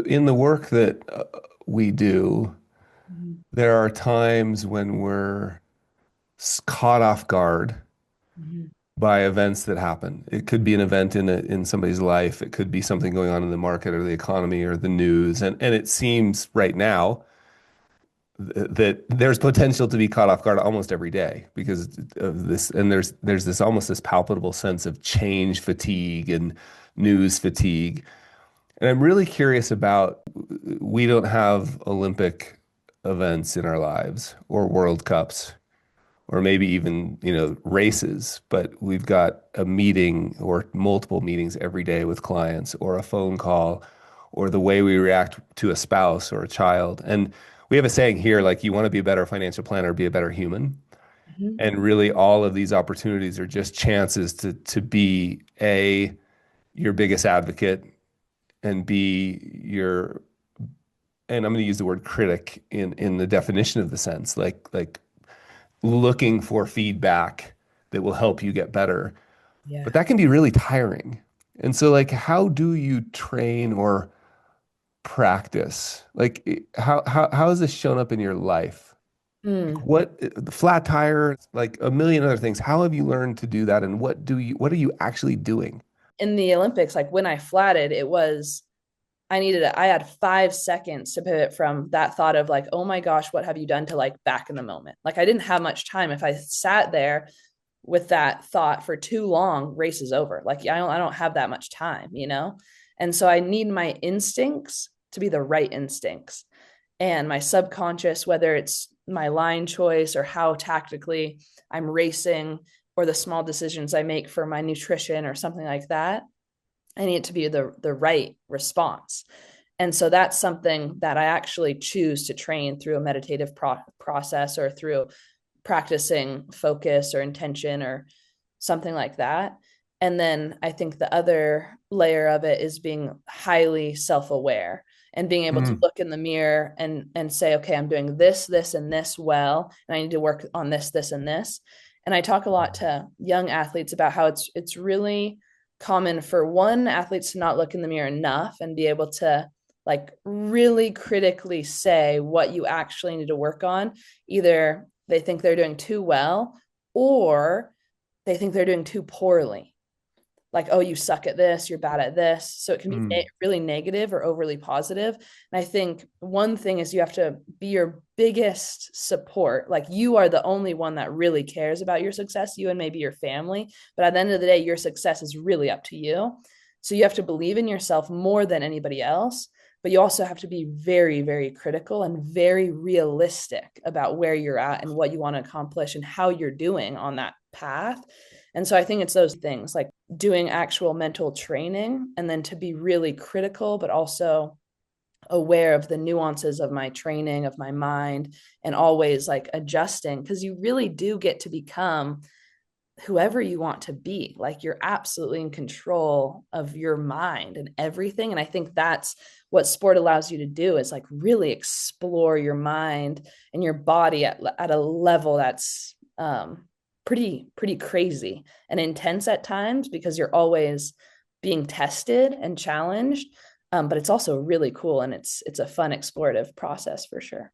In the work that we do, Mhm. there are times when we're caught off guard Mhm. by events that happen. It could be an event in somebody's life. It could be something going on in the market or the economy or the news. And it seems right now that there's potential to be caught off guard almost every day because of this. And there's this almost this palpable sense of change fatigue and news fatigue. And I'm really curious about, we don't have Olympic events in our lives or World Cups or maybe even, races, but we've got a meeting or multiple meetings every day with clients or a phone call or the way we react to a spouse or a child. And we have a saying here, like, you want to be a better financial planner, be a better human. Mhm. And really all of these opportunities are just chances to be your biggest advocate, and be your, and I'm going to use the word critic in the definition of the sense, like looking for feedback that will help you get better. But Yeah. that can be really tiring. And so, like, how do you train or practice? Like, how has this shown up in your life? Like, Mm. what, the flat tire, like a million other things. How have you learned to do that? And what are you actually doing? In the Olympics, like when I flatted, I had 5 seconds to pivot from that thought of like, oh my gosh, what have you done, to like back in the moment. Like I didn't have much time. If I sat there with that thought for too long, race is over. Like I don't have that much time, you know? And so I need my instincts to be the right instincts. And my subconscious, whether it's my line choice or how tactically I'm racing or the small decisions I make for my nutrition or something like that, I need it to be the right response. And so that's something that I actually choose to train through a meditative process or through practicing focus or intention or something like that. And then I think the other layer of it is being highly self-aware and being able to Mm. look in the mirror and say, okay, I'm doing this and this well, and I need to work on this and this. And I talk a lot to young athletes about how it's really common for one athletes to not look in the mirror enough and be able to like really critically say what you actually need to work on. Either they think they're doing too well or they think they're doing too poorly. Like, oh, you suck at this, you're bad at this. So it can be Mm. really negative or overly positive. And I think one thing is you have to be your biggest support. Like, you are the only one that really cares about your success, you and maybe your family. But at the end of the day, your success is really up to you. So you have to believe in yourself more than anybody else. But you also have to be very, very critical and very realistic about where you're at and what you want to accomplish and how you're doing on that path. And so I think it's those things like doing actual mental training and then to be really critical, but also aware of the nuances of my training, of my mind, and always like adjusting because you really do get to become whoever you want to be. Like you're absolutely in control of your mind and everything. And I think that's what sport allows you to do is like really explore your mind and your body at a level that's pretty crazy and intense at times because you're always being tested and challenged. But it's also really cool and it's a fun explorative process for sure.